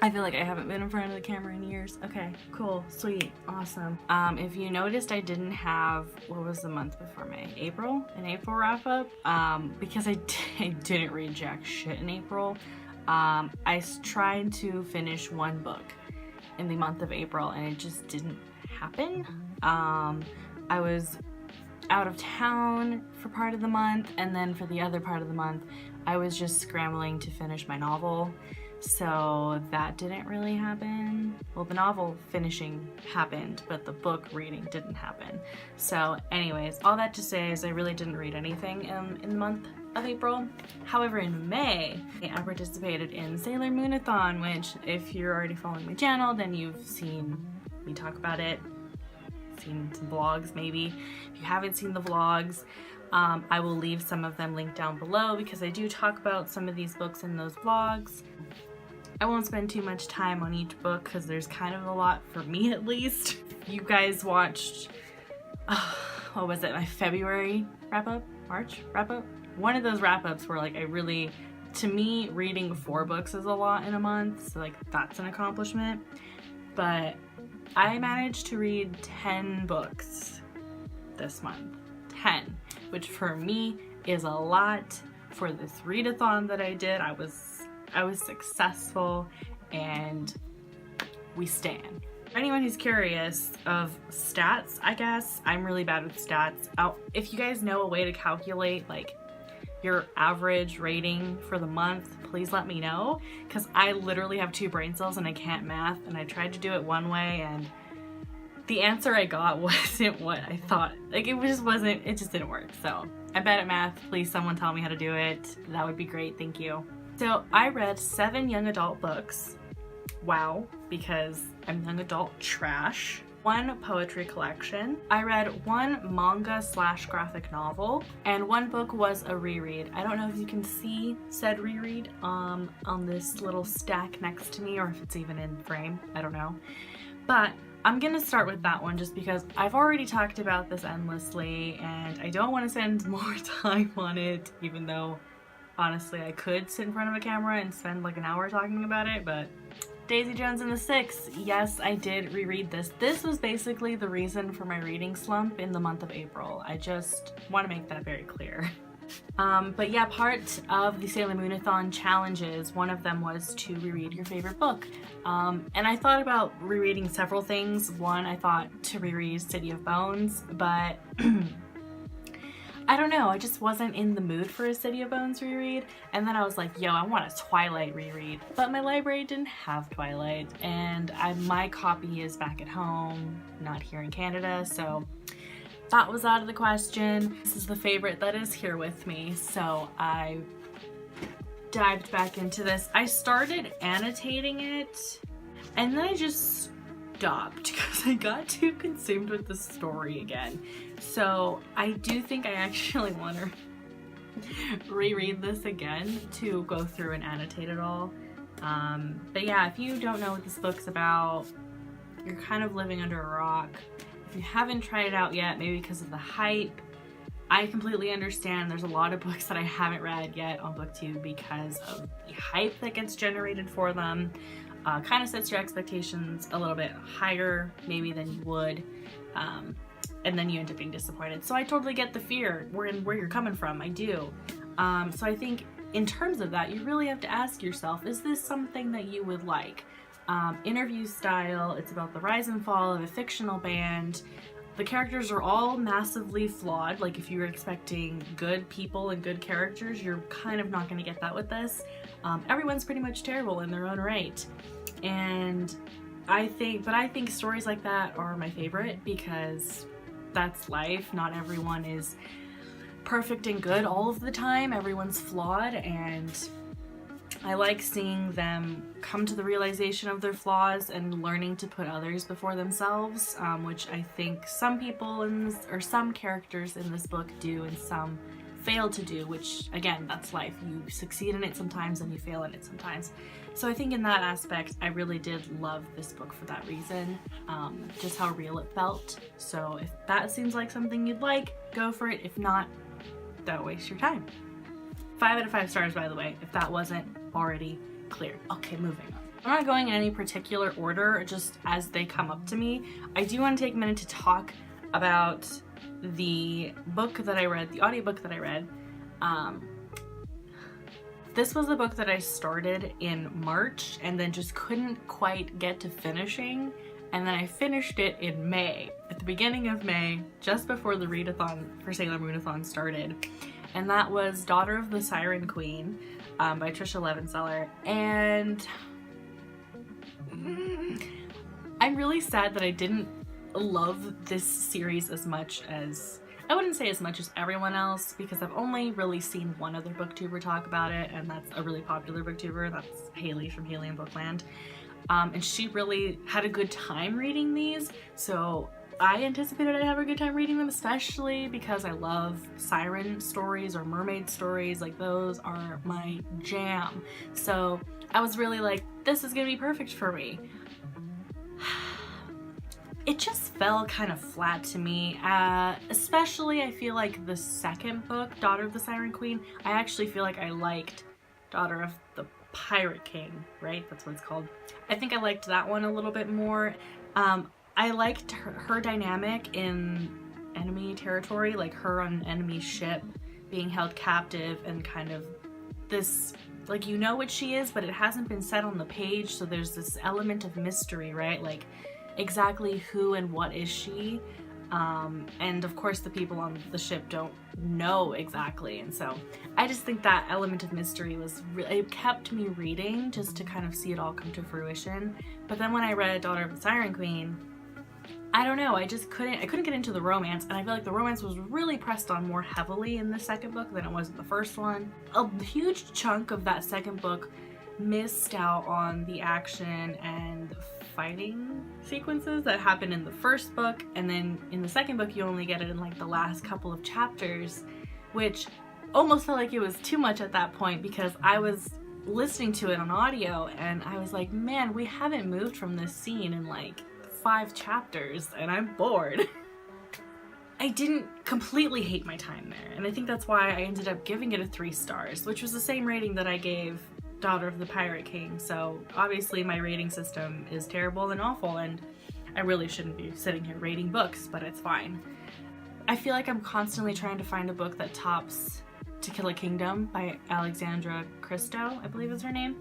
I feel like I haven't been in front of the camera in years. Okay, cool, sweet, awesome. If you noticed, I didn't have, what was the month before May? April? An April wrap up? Because I didn't read jack shit in April. I tried to finish one book in the month of April and it just didn't happen. I was out of town for part of the month, and then for the other part of the month, I was just scrambling to finish my novel. So that didn't really happen. Well, the novel finishing happened, but the book reading didn't happen. So anyways, all that to say is I really didn't read anything in the month of April. However, in May, I participated in Sailor Moon-a-thon, which if you're already following my channel, then you've seen me talk about it, seen some vlogs maybe. If you haven't seen the vlogs, I will leave some of them linked down below because I do talk about some of these books in those vlogs. I won't spend too much time on each book because there's kind of a lot for me at least. You guys watched, what was it, my February wrap-up? March wrap-up? One of those wrap-ups where like to me, reading 4 books is a lot in a month, so like that's an accomplishment. But I managed to read 10 books this month. 10, which for me is a lot. For this readathon that I did, I was successful, and we stand. For anyone who's curious of stats, I guess, I'm really bad with stats. If you guys know a way to calculate like your average rating for the month, please let me know, because I literally have 2 brain cells and I can't math, and I tried to do it one way and the answer I got wasn't what I thought. Like it just didn't work. So I'm bad at math. Please someone tell me how to do it. That would be great, thank you. So I read 7 young adult books. Wow, because I'm young adult trash. 1 poetry collection. I read 1 manga/graphic novel, and 1 book was a reread. I don't know if you can see said reread on this little stack next to me, or if it's even in frame, I don't know. But I'm gonna start with that one just because I've already talked about this endlessly and I don't want to spend more time on it, even though honestly I could sit in front of a camera and spend like an hour talking about it. But Daisy Jones and the Six, yes, I did reread this. This was basically the reason for my reading slump in the month of April. I just want to make that very clear. But yeah, part of the Sailor Moon-a-thon challenges, one of them was to reread your favorite book. And I thought about rereading several things. One, I thought to reread City of Bones, but I don't know, I just wasn't in the mood for a City of Bones reread. And then I was like, yo, I want a Twilight reread. But my library didn't have Twilight, and my copy is back at home, not here in Canada, so that was out of the question. This is the favorite that is here with me, so I dived back into this. I started annotating it, and then I just stopped because I got too consumed with the story again. So I do think I actually want to reread this again to go through and annotate it all. But yeah, if you don't know what this book's about, you're kind of living under a rock. If you haven't tried it out yet, maybe because of the hype, I completely understand. There's a lot of books that I haven't read yet on BookTube because of the hype that gets generated for them. Kind of sets your expectations a little bit higher maybe than you would, and then you end up being disappointed. So I totally get the fear where you're coming from. I do. So I think in terms of that, you really have to ask yourself, is this something that you would like? Interview style, it's about the rise and fall of a fictional band. The characters are all massively flawed. Like if you were expecting good people and good characters, you're kind of not going to get that with this. Everyone's pretty much terrible in their own right. And I think stories like that are my favorite because that's life. Not everyone is perfect and good all of the time. Everyone's flawed, and I like seeing them come to the realization of their flaws and learning to put others before themselves, which I think some people or some characters in this book do and some fail to do, which again, that's life. You succeed in it sometimes and you fail in it sometimes. So I think in that aspect, I really did love this book for that reason, just how real it felt. So if that seems like something you'd like, go for it. If not, don't waste your time. 5 out of 5 stars, by the way, if that wasn't already clear. Okay, moving on. I'm not going in any particular order, just as they come up to me. I do want to take a minute to talk about the book that I read, the audiobook that I read. This was the book that I started in March and then just couldn't quite get to finishing. And then I finished it in May, at the beginning of May, just before the readathon for Sailor Moonathon started. And that was Daughter of the Siren Queen by Tricia Levenseller. And I'm really sad that I didn't love this series as much as, I wouldn't say as much as everyone else, because I've only really seen one other booktuber talk about it, and that's a really popular booktuber. That's Haley from Haley and Bookland. And she really had a good time reading these, so I anticipated I'd have a good time reading them, especially because I love siren stories or mermaid stories. Like, those are my jam. So I was really like, this is gonna be perfect for me. It just fell kind of flat to me, especially I feel like the second book, Daughter of the Siren Queen. I actually feel like I liked Daughter of the Pirate King, right? That's what it's called. I think I liked that one a little bit more. I liked her dynamic in enemy territory, like her on an enemy ship being held captive and kind of this, like, you know what she is, but it hasn't been said on the page, so there's this element of mystery, right? Like, exactly who and what is she? And of course the people on the ship don't know exactly, and so I just think that element of mystery was really, it kept me reading just to kind of see it all come to fruition. But then when I read Daughter of the Siren Queen, I don't know, I couldn't get into the romance, and I feel like the romance was really pressed on more heavily in the second book than it was in the first one. A huge chunk of that second book missed out on the action and fighting sequences that happened in the first book, and then in the second book you only get it in like the last couple of chapters, which almost felt like it was too much at that point, because I was listening to it on audio and I was like, man, we haven't moved from this scene in like 5 chapters and I'm bored. I didn't completely hate my time there, and I think that's why I ended up giving it a 3 stars, which was the same rating that I gave Daughter of the Pirate King. So obviously my rating system is terrible and awful, and I really shouldn't be sitting here rating books, but it's fine. I feel like I'm constantly trying to find a book that tops To Kill a Kingdom by Alexandra Christo, I believe is her name.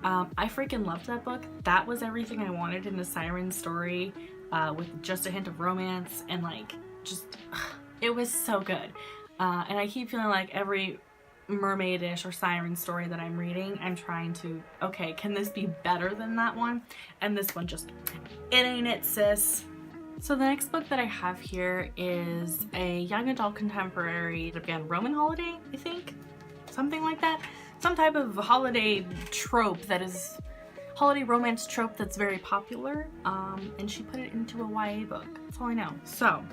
I freaking loved that book. That was everything I wanted in a siren story, with just a hint of romance, and like, just, it was so good. And I keep feeling like every mermaidish or siren story that I'm reading, I'm trying to, okay, can this be better than that one? And this one just, it ain't it, sis. So the next book that I have here is a young adult contemporary, again, Roman holiday, I think? Something like that. Some type of holiday trope that is, holiday romance trope that's very popular, and she put it into a YA book. That's all I know. So,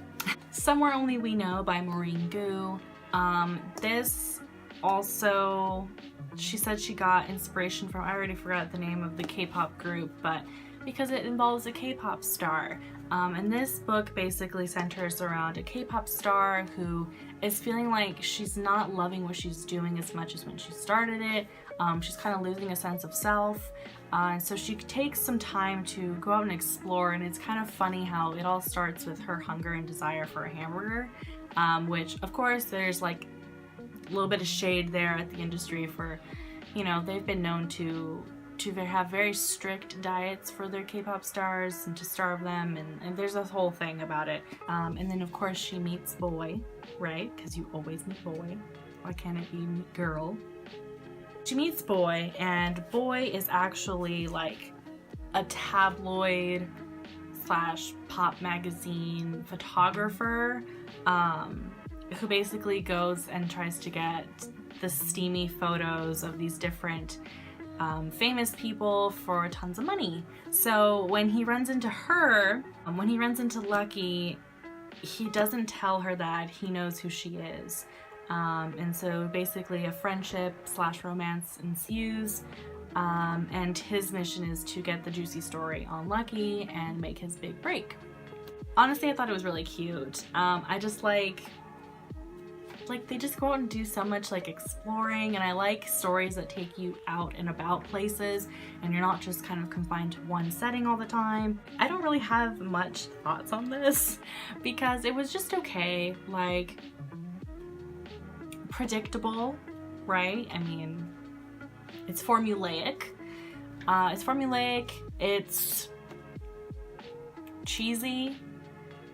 Somewhere Only We Know by Maureen Gu. This also, she said she got inspiration from, I already forgot the name of the K-pop group, but because it involves a K-pop star. And this book basically centers around a K-pop star who is feeling like she's not loving what she's doing as much as when she started it. She's kind of losing a sense of self. And so she takes some time to go out and explore, and it's kind of funny how it all starts with her hunger and desire for a hamburger, which of course there's like a little bit of shade there at the industry for, you know, they've been known to have very strict diets for their K-pop stars and to starve them, and there's this whole thing about it. And then of course she meets Boy, right? Because you always meet Boy. Why can't it be girl? She meets Boy, and Boy is actually like a tabloid / pop magazine photographer, who basically goes and tries to get the steamy photos of these different famous people for tons of money. So when he runs into her, when he runs into Lucky, he doesn't tell her that he knows who she is. And so basically a friendship / romance ensues, and his mission is to get the juicy story on Lucky and make his big break. Honestly, I thought it was really cute. I just like, like they just go out and do so much like exploring, and I like stories that take you out and about places and you're not just kind of confined to one setting all the time. I don't really have much thoughts on this because it was just okay, like predictable, right? I mean, it's formulaic. It's cheesy.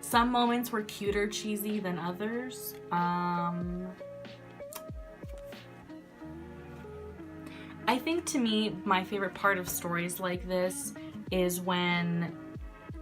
Some moments were cuter cheesy than others. I think to me, my favorite part of stories like this is when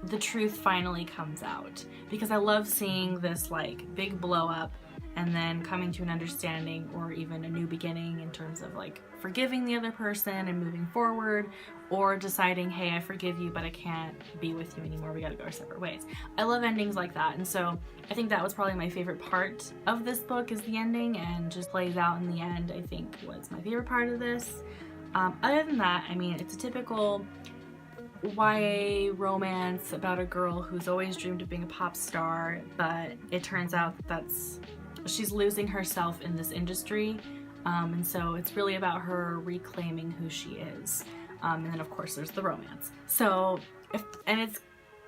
the truth finally comes out, because I love seeing this like big blow up and then coming to an understanding or even a new beginning in terms of like forgiving the other person and moving forward, or deciding, hey, I forgive you, but I can't be with you anymore. We gotta go our separate ways. I love endings like that. And so I think that was probably my favorite part of this book, is the ending, and just plays out in the end, I think was my favorite part of this. Other than that, I mean, it's a typical YA romance about a girl who's always dreamed of being a pop star, but it turns out she's losing herself in this industry, and so it's really about her reclaiming who she is. And then of course there's the romance. So and it's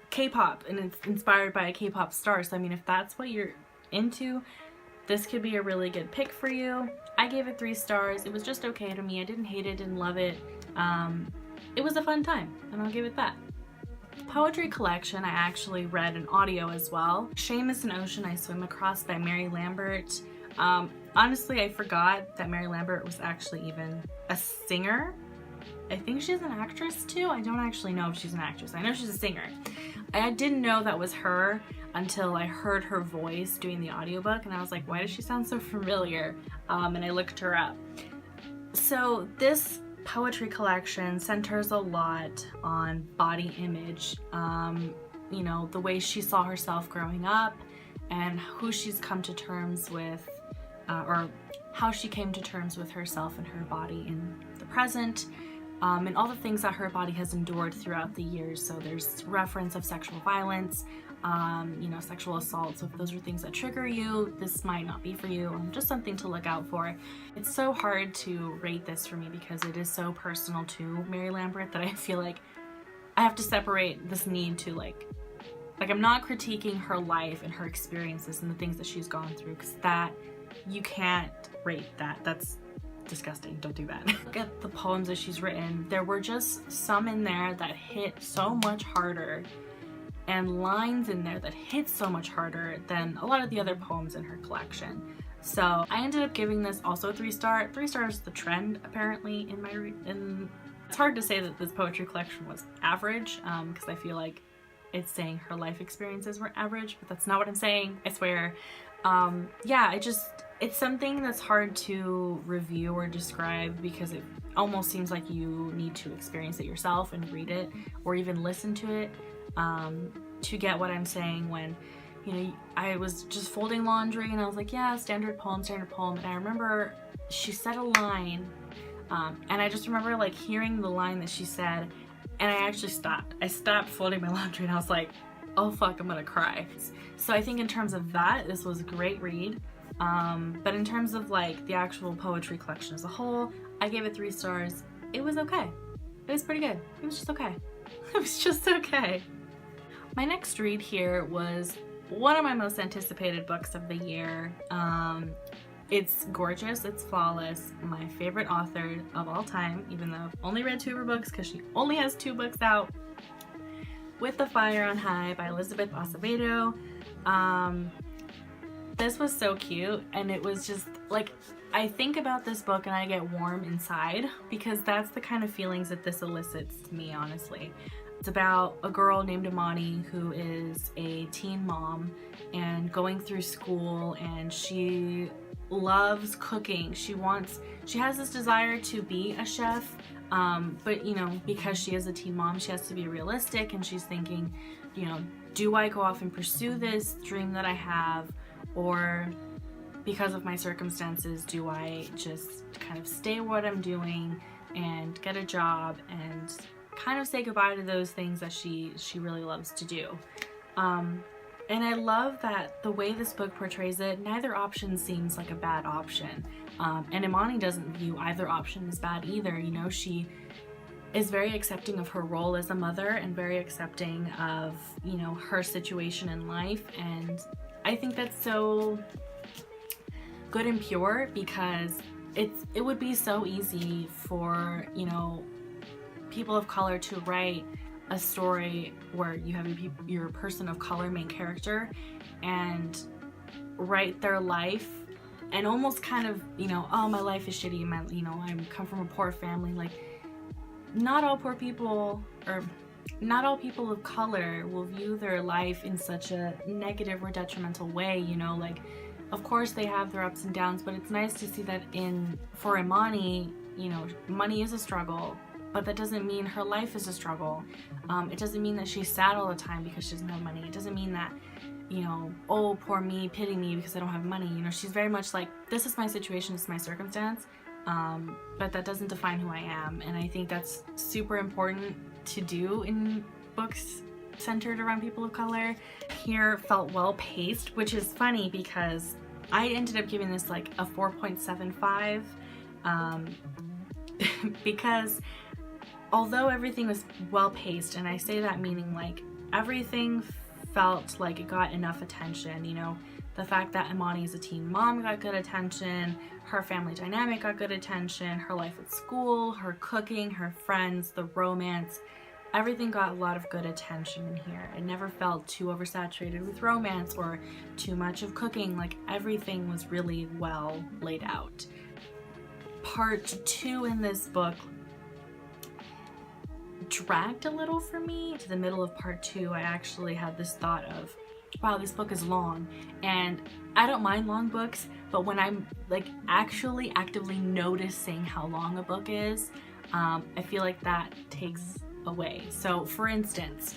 K-pop, and it's inspired by a K-pop star, so I mean, if that's what you're into, this could be a really good pick for you. I gave it 3 stars. It was just okay to me. I didn't hate it, didn't love it. It was a fun time, and I'll give it that. Poetry collection, I actually read an audio as well. Shame is an Ocean I Swim Across by Mary Lambert. Honestly, I forgot that Mary Lambert was actually even a singer. I think she's an actress too. I don't actually know if she's an actress. I know she's a singer. I didn't know that was her until I heard her voice doing the audiobook, and I was like, why does she sound so familiar? And I looked her up. So this poetry collection centers a lot on body image, you know, the way she saw herself growing up and who she's come to terms with, or how she came to terms with herself and her body in the present, and all the things that her body has endured throughout the years. So there's reference of sexual violence, you know, sexual assault. So if those are things that trigger you, this might not be for you. Just something to look out for. It's so hard to rate this for me because it is so personal to Mary Lambert that I feel like I have to separate this need to like I'm not critiquing her life and her experiences and the things that she's gone through, because that, you can't rate that. That's disgusting. Don't do that. Look at the poems that she's written. There were just some in there that hit so much harder, and lines in there that hit so much harder than a lot of the other poems in her collection. So I ended up giving this also a 3-star. 3 stars is the trend apparently in my it's hard to say that this poetry collection was average, because I feel like it's saying her life experiences were average, but that's not what I'm saying, I swear. Yeah, it's something that's hard to review or describe because it almost seems like you need to experience it yourself and read it or even listen to it to get what I'm saying. When, you know, I was just folding laundry and I was like, yeah, standard poem. And I remember she said a line, and I just remember like hearing the line that she said, and I actually stopped. I stopped folding my laundry and I was like, oh fuck, I'm gonna cry. So I think in terms of that, this was a great read. But in terms of like the actual poetry collection as a whole, I gave it 3 stars. It was okay. It was pretty good. It was just okay. It was just okay. My next read here was one of my most anticipated books of the year. It's gorgeous, it's flawless, my favorite author of all time, even though I've only read 2 of her books because she only has 2 books out. With the Fire on High by Elizabeth Acevedo. This was so cute, and it was just like, I think about this book and I get warm inside because that's the kind of feelings that this elicits to me, honestly. It's about a girl named Imani who is a teen mom and going through school, and she loves cooking. She has this desire to be a chef, but you know, because she is a teen mom, she has to be realistic, and she's thinking, you know, do I go off and pursue this dream that I have, or because of my circumstances, do I just kind of stay what I'm doing and get a job and kind of say goodbye to those things that she really loves to do. And I love that the way this book portrays it, neither option seems like a bad option. And Imani doesn't view either option as bad either. You know, she is very accepting of her role as a mother and very accepting of, you know, her situation in life. And I think that's so good and pure, because it would be so easy for, you know, people of color to write a story where you have your person of color main character and write their life and almost kind of, you know, oh, my life is shitty, you know, I come from a poor family. Like, not all poor people, or not all people of color will view their life in such a negative or detrimental way, you know. Like, of course they have their ups and downs, but it's nice to see that for Imani, you know, money is a struggle, but that doesn't mean her life is a struggle. It doesn't mean that she's sad all the time because she doesn't have money. It doesn't mean that, you know, oh, poor me, pity me because I don't have money. You know, she's very much like, this is my situation, this is my circumstance, but that doesn't define who I am. And I think that's super important to do in books centered around people of color. Here felt well paced, which is funny because I ended up giving this like a 4.75, because although everything was well paced, and I say that meaning like everything felt like it got enough attention, you know, the fact that Imani is a teen mom got good attention, her family dynamic got good attention, her life at school, her cooking, her friends, the romance, everything got a lot of good attention in here. It never felt too oversaturated with romance or too much of cooking. Like, everything was really well laid out. Part 2 in this book dragged a little for me. To the middle of part 2, I actually had this thought of, wow, this book is long. And I don't mind long books, but when I'm like actually actively noticing how long a book is, I feel like that takes away. So for instance,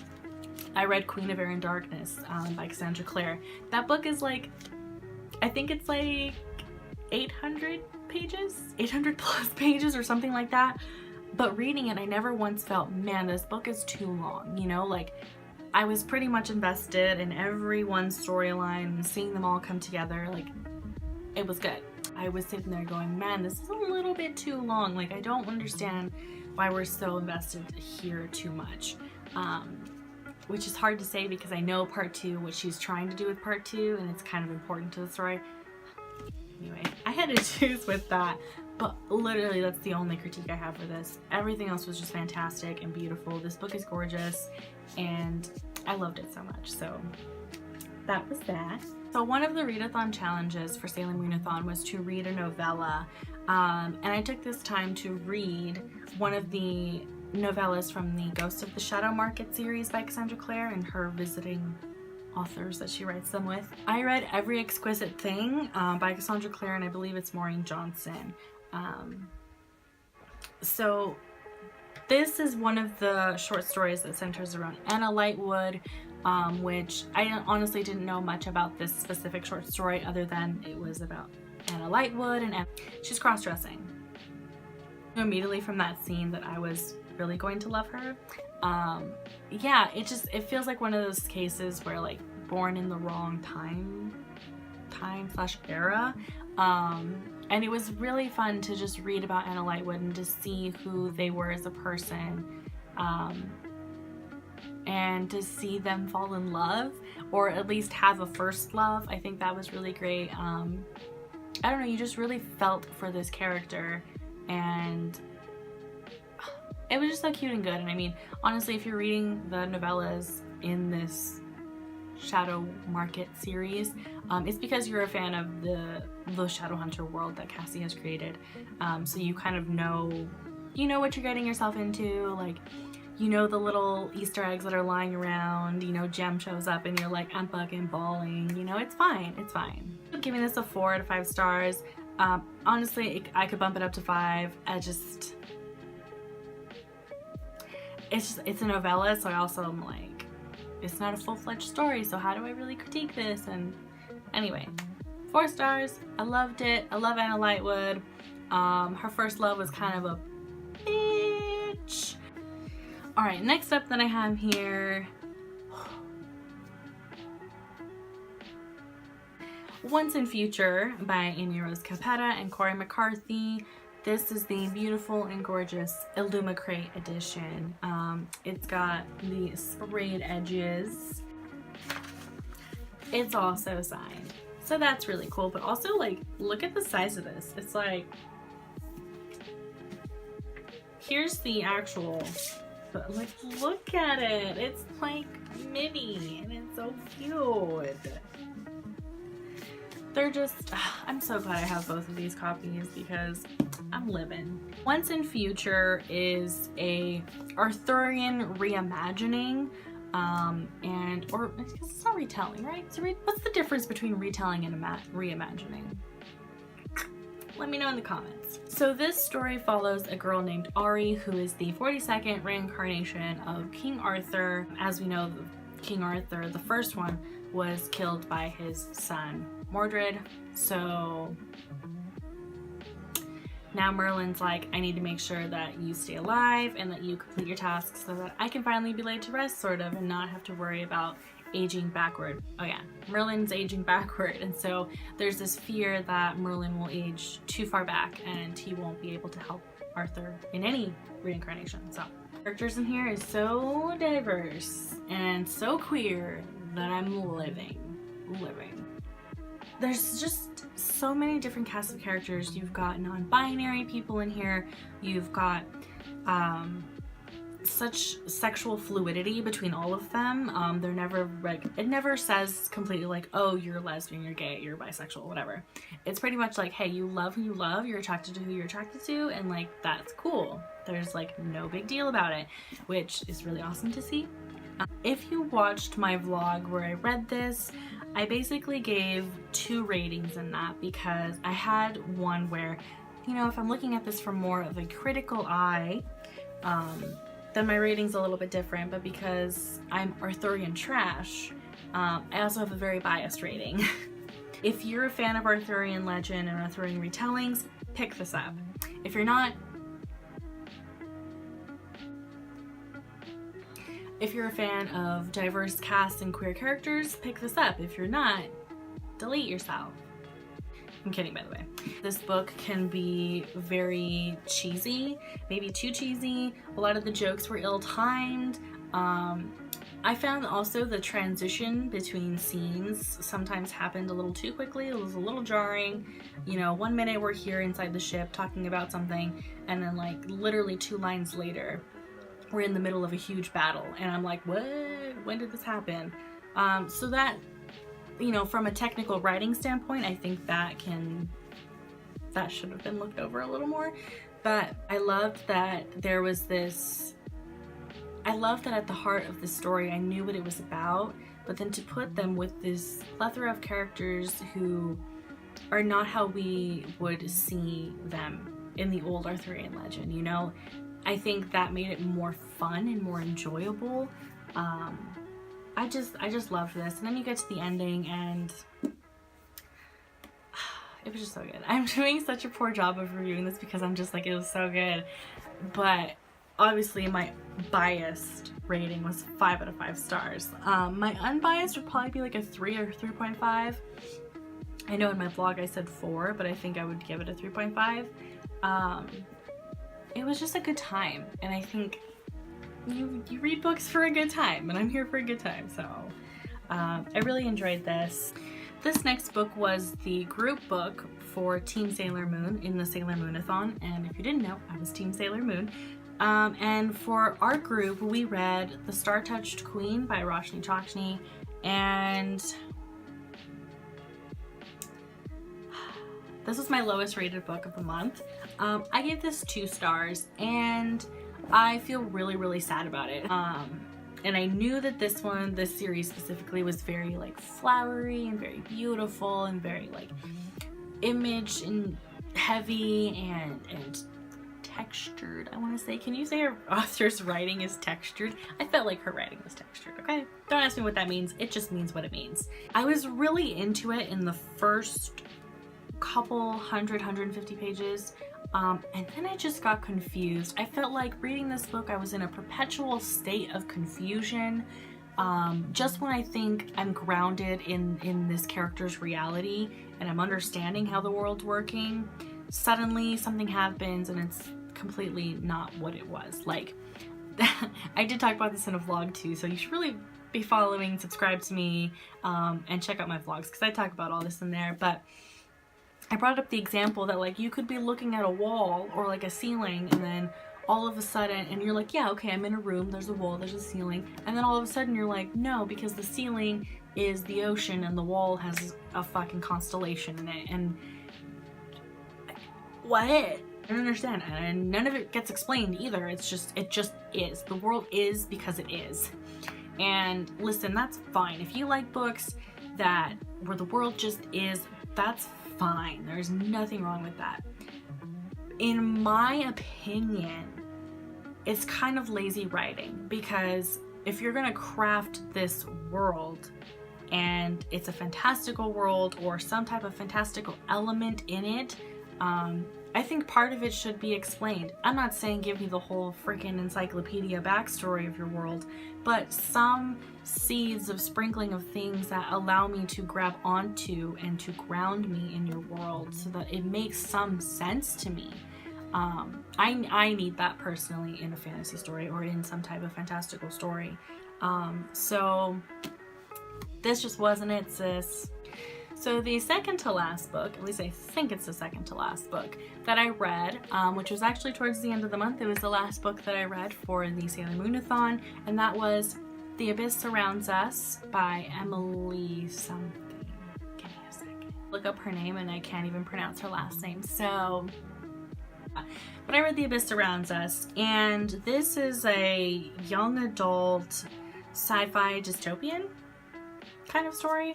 I read Queen of Air and Darkness by Cassandra Clare. That book is like, I think it's like 800 pages, 800 plus pages or something like that. But reading it, I never once felt, man, this book is too long, you know. Like, I was pretty much invested in everyone's storyline and seeing them all come together. Like, it was good. I was sitting there going, man, this is a little bit too long. Like, I don't understand why we're so invested here too much. Which is hard to say because I know part 2, what she's trying to do with part 2, and it's kind of important to the story. Anyway, I had issues with that. But literally, that's the only critique I have for this. Everything else was just fantastic and beautiful. This book is gorgeous, and I loved it so much. So that was that. So one of the readathon challenges for Salem Readathon was to read a novella. And I took this time to read one of the novellas from the Ghost of the Shadow Market series by Cassandra Clare and her visiting authors that she writes them with. I read Every Exquisite Thing by Cassandra Clare, and I believe it's Maureen Johnson. So this is one of the short stories that centers around Anna Lightwood, which I honestly didn't know much about this specific short story other than it was about Anna Lightwood and she's cross-dressing. Immediately from that scene that I was really going to love her. Yeah, it feels like one of those cases where, like, born in the wrong time/era. And it was really fun to just read about Anna Lightwood and to see who they were as a person, and to see them fall in love, or at least have a first love. I think that was really great. I don't know, you just really felt for this character, and it was just so cute and good. And I mean, honestly, if you're reading the novellas in this Shadow Market series, it's because you're a fan of the Shadowhunter world that Cassie has created. So you kind of know, you know what you're getting yourself into. Like, you know the little Easter eggs that are lying around. You know, Jem shows up and you're like, I'm fucking bawling. You know, it's fine. It's fine. I'm giving this a 4 out of 5 stars. Honestly, I could bump it up to 5. It's a novella, so I also am like, it's not a full-fledged story, so how do I really critique this? And anyway, 4 stars. I loved it. I love Anna Lightwood. Her first love was kind of a bitch. Alright, next up that I have here, Once and Future by Amy Rose Capetta and Corey McCarthy. This is the beautiful and gorgeous Illumicrate edition. It's got the sprayed edges. It's also signed, so that's really cool. But also, like, look at the size of this. It's like, here's the actual, but like, look at it. It's like mini and it's so cute. They're just, I'm so glad I have both of these copies because I'm living. Once and Future is a Arthurian reimagining, or it's not retelling, right? So what's the difference between retelling and reimagining? Let me know in the comments. So this story follows a girl named Ari, who is the 42nd reincarnation of King Arthur. As we know, King Arthur, the first one, was killed by his son Mordred. So now Merlin's like, I need to make sure that you stay alive and that you complete your tasks so that I can finally be laid to rest, sort of, and not have to worry about aging backward. Oh yeah, Merlin's aging backward, and so there's this fear that Merlin will age too far back and he won't be able to help Arthur in any reincarnation. So characters in here is so diverse and so queer that I'm living. There's just so many different casts of characters. You've got non-binary people in here. You've got such sexual fluidity between all of them. They're never like, it never says completely like, oh, you're lesbian, you're gay, you're bisexual, whatever. It's pretty much like, hey, you love who you love, you're attracted to who you're attracted to, and like, that's cool. There's like no big deal about it, which is really awesome to see. If you watched my vlog where I read this, I basically gave 2 ratings in that because I had one where, you know, if I'm looking at this from more of a critical eye, then my rating's a little bit different, but because I'm Arthurian trash, I also have a very biased rating. If you're a fan of Arthurian legend and Arthurian retellings, pick this up. If you're not, if you're a fan of diverse casts and queer characters, pick this up. If you're not, delete yourself. I'm kidding, by the way. This book can be very cheesy, maybe too cheesy. A lot of the jokes were ill-timed. I found also the transition between scenes sometimes happened a little too quickly. It was a little jarring. You know, 1 minute we're here inside the ship talking about something, and then like literally 2 lines later, we're in the middle of a huge battle, and I'm like, what? When did this happen? So that, you know, from a technical writing standpoint, I think that should have been looked over a little more. But I loved that there was this, I love that at the heart of the story, I knew what it was about, but then to put them with this plethora of characters who are not how we would see them in the old Arthurian legend, you know? I think that made it more fun and more enjoyable. I just loved this. And then you get to the ending and it was just so good. I'm doing such a poor job of reviewing this because I'm just like, it was so good. But obviously my biased rating was 5 out of 5 stars. My unbiased would probably be like a 3 or 3.5. I know in my vlog I said 4, but I think I would give it a 3.5. It was just a good time, and I think you read books for a good time, and I'm here for a good time, so I really enjoyed this. This next book was the group book for Team Sailor Moon in the Sailor Moon-a-thon, and if you didn't know, I was Team Sailor Moon. And for our group, we read The Star-Touched Queen by Roshni Chokshi, and this was my lowest rated book of the month. I gave this 2 stars, and I feel really, really sad about it. And I knew that this series specifically, was very like flowery and very beautiful and very like image and heavy and textured, I want to say. Can you say her author's writing is textured? I felt like her writing was textured, okay? Don't ask me what that means. It just means what it means. I was really into it in the first couple 150 pages. And then I just got confused. I felt like reading this book, I was in a perpetual state of confusion. Just when I think I'm grounded in this character's reality and I'm understanding how the world's working, suddenly something happens and it's completely not what it was. Like, I did talk about this in a vlog too, so you should really be following, subscribe to me, and check out my vlogs because I talk about all this in there. But I brought up the example that, like, you could be looking at a wall or like a ceiling, and then all of a sudden, and you're like, yeah, okay, I'm in a room, there's a wall, there's a ceiling, and then all of a sudden you're like, no, because the ceiling is the ocean and the wall has a fucking constellation in it, and what? I don't understand, and none of it gets explained either. It just is. The world is because it is. And listen, that's fine. If you like books that where the world just is, that's fine. There's nothing wrong with that. In my opinion, it's kind of lazy writing, because if you're gonna craft this world and it's a fantastical world or some type of fantastical element in it, I think part of it should be explained. I'm not saying give me the whole freaking encyclopedia backstory of your world, but some seeds of sprinkling of things that allow me to grab onto and to ground me in your world so that it makes some sense to me. I need that personally in a fantasy story or in some type of fantastical story. So this just wasn't it, sis. So the second to last book, at least I think it's the second to last book that I read, which was actually towards the end of the month. It was the last book that I read for the Sailor Moon-a-thon, and that was The Abyss Surrounds Us by Emily something. Give me a second. Look up her name and I can't even pronounce her last name. So, but I read The Abyss Surrounds Us, and this is a young adult sci-fi dystopian kind of story.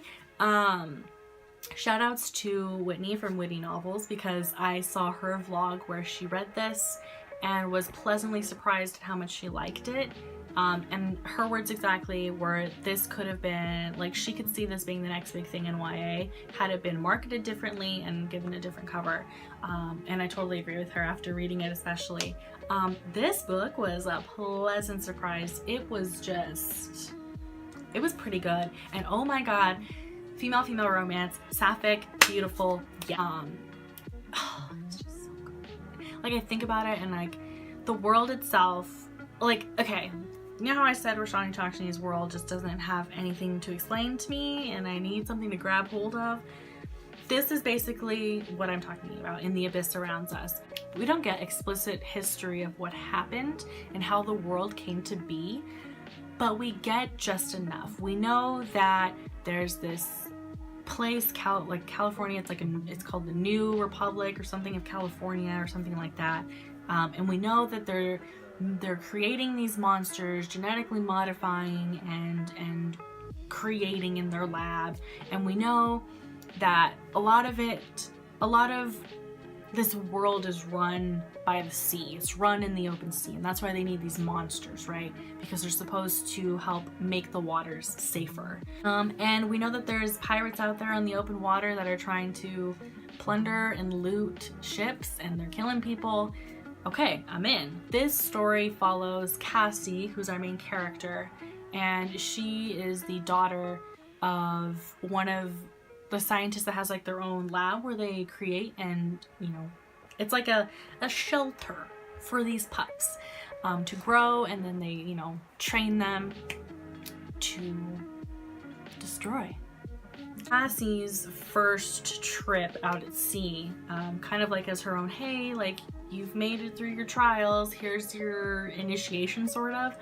Shout outs to Whitney from Whitney Novels, because I saw her vlog where she read this and was pleasantly surprised at how much she liked it. And her words exactly were, this could have been, like, she could see this being the next big thing in YA had it been marketed differently and given a different cover. And I totally agree with her after reading it, especially. This book was a pleasant surprise. It was pretty good. And oh my god, female romance, sapphic, beautiful, yeah. It's just so good. Like, I think about it and, like, the world itself, like, okay, you know how I said Roshani Takshini's world just doesn't have anything to explain to me and I need something to grab hold of? This is basically what I'm talking about in The Abyss Surrounds Us. We don't get explicit history of what happened and how the world came to be, but we get just enough. We know that there's this place, like California, it's called the New Republic or something of California or something like that. And we know that they're creating these monsters, genetically modifying and creating in their lab. And we know that a lot of this world is run by the sea. It's run in the open sea, and that's why they need these monsters, right? Because they're supposed to help make the waters safer. And we know that there's pirates out there on the open water that are trying to plunder and loot ships, and they're killing people. Okay, I'm in. This story follows Cassie, who's our main character, and she is the daughter of one of the scientists that has, like, their own lab where they create, and, you know, it's like a shelter for these pups to grow, and then they, you know, train them to destroy. Cassie's first trip out at sea, kind of like as her own, hey, like, you've made it through your trials, here's your initiation, sort of.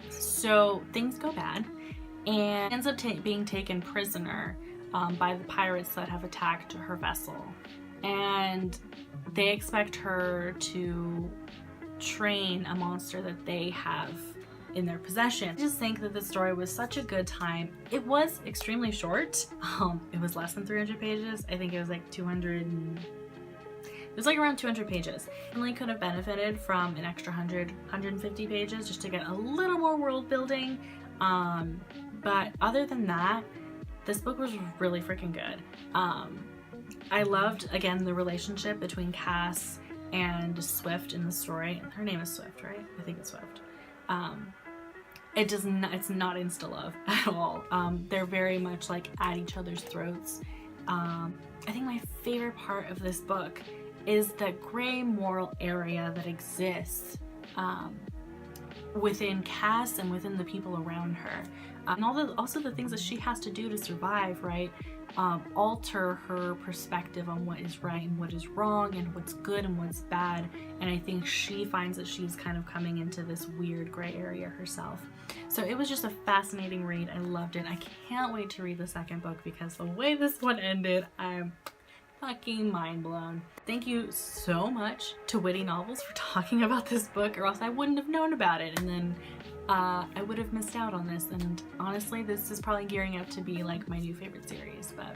So things go bad, and ends up being taken prisoner by the pirates that have attacked her vessel. And they expect her to train a monster that they have in their possession. I just think that the story was such a good time. It was extremely short. It was less than 300 pages. I think it was like 200. It was like around 200 pages. Really could have benefited from an extra 150 pages just to get a little more world building. But other than that, this book was really freaking good. I loved, again, the relationship between Cass and Swift in the story. Her name is Swift, right? I think it's Swift. it's not insta love at all. They're very much like at each other's throats. I think my favorite part of this book is the gray moral area that exists within Cass and within the people around her, and also the things that she has to do to survive, right? Alter her perspective on what is right and what is wrong and what's good and what's bad. And I think she finds that she's kind of coming into this weird gray area herself. So it was just a fascinating read. I loved it. I can't wait to read the second book because the way this one ended, I'm fucking mind blown. Thank you so much to Witty Novels for talking about this book, or else I wouldn't have known about it, and then I would have missed out on this. And honestly, this is probably gearing up to be like my new favorite series, but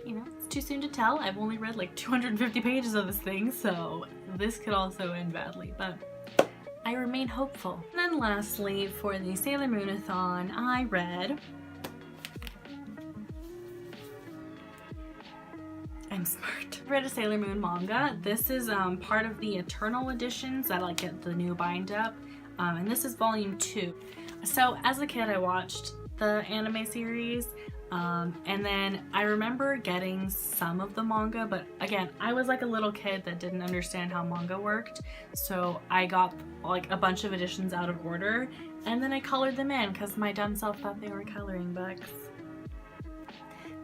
you know, it's too soon to tell. I've only read like 250 pages of this thing, so this could also end badly, but I remain hopeful. And then lastly, for the Sailor Moon-a-thon, I read I'm smart. I read a Sailor Moon manga. This is part of the Eternal editions that like get the new bind up, and this is volume 2. So as a kid I watched the anime series, and then I remember getting some of the manga, but again, I was like a little kid that didn't understand how manga worked, so I got like a bunch of editions out of order, and then I colored them in because my dumb self thought they were coloring books.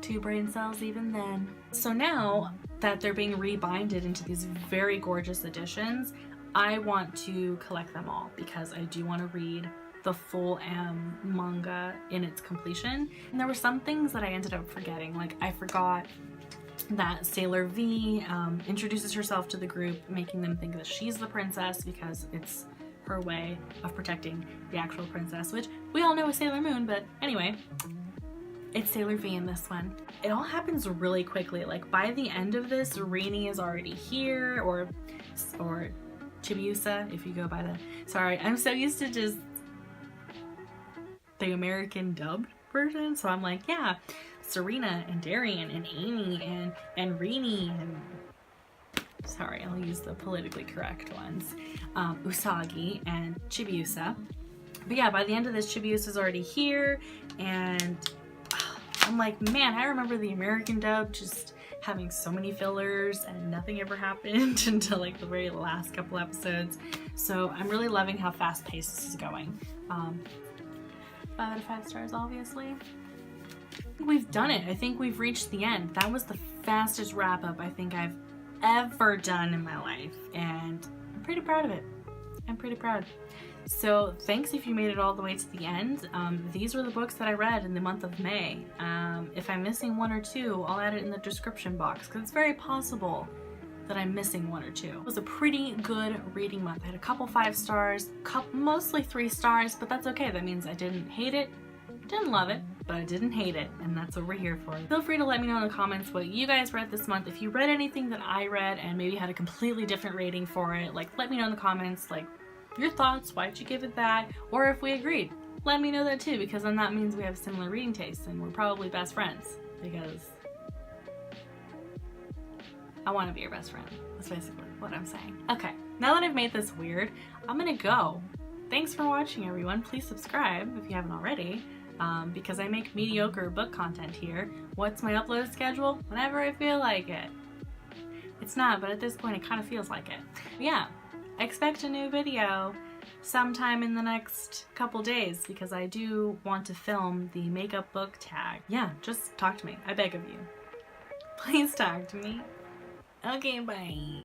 2 brain cells even then. So now that they're being rebinded into these very gorgeous editions, I want to collect them all because I do want to read the full manga in its completion. And there were some things that I ended up forgetting. Like I forgot that Sailor V introduces herself to the group, making them think that she's the princess because it's her way of protecting the actual princess, which we all know is Sailor Moon, but anyway. It's Sailor V in this one. It all happens really quickly. Like by the end of this, Rini is already here, or Chibiusa, if you go by the. Sorry, I'm so used to just the American dubbed version, so I'm like, yeah, Serena and Darian and Amy and Rini and. Sorry, I'll use the politically correct ones. Usagi and Chibiusa. But yeah, by the end of this, Chibiusa's already here, and I'm like, man, I remember the American dub just having so many fillers and nothing ever happened until like the very last couple episodes. So I'm really loving how fast paced this is going. 5 out of 5 stars, obviously. We've done it. I think we've reached the end. That was the fastest wrap up I think I've ever done in my life, and I'm pretty proud of it. I'm pretty proud. So thanks if you made it all the way to the end. These were the books that I read in the month of May. If I'm missing 1 or 2, I'll add it in the description box because it's very possible that I'm missing 1 or 2. It was a pretty good reading month. I had a couple 5 stars, mostly 3 stars, but that's okay. That means I didn't hate it, didn't love it, but I didn't hate it, and that's what we're here for. Feel free to let me know in the comments what you guys read this month. If you read anything that I read and maybe had a completely different rating for it, like let me know in the comments, like your thoughts, why'd you give it that, or if we agreed, let me know that too, because then that means we have similar reading tastes and we're probably best friends, because I want to be your best friend. That's basically what I'm saying. Okay, now that I've made this weird, I'm gonna go. Thanks for watching, everyone. Please subscribe if you haven't already, because I make mediocre book content here. What's my upload schedule? Whenever I feel like it. It's not, but at this point it kind of feels like it. Yeah. Expect a new video sometime in the next couple days because I do want to film the makeup book tag. Yeah, just talk to me. I beg of you. Please talk to me. Okay, bye.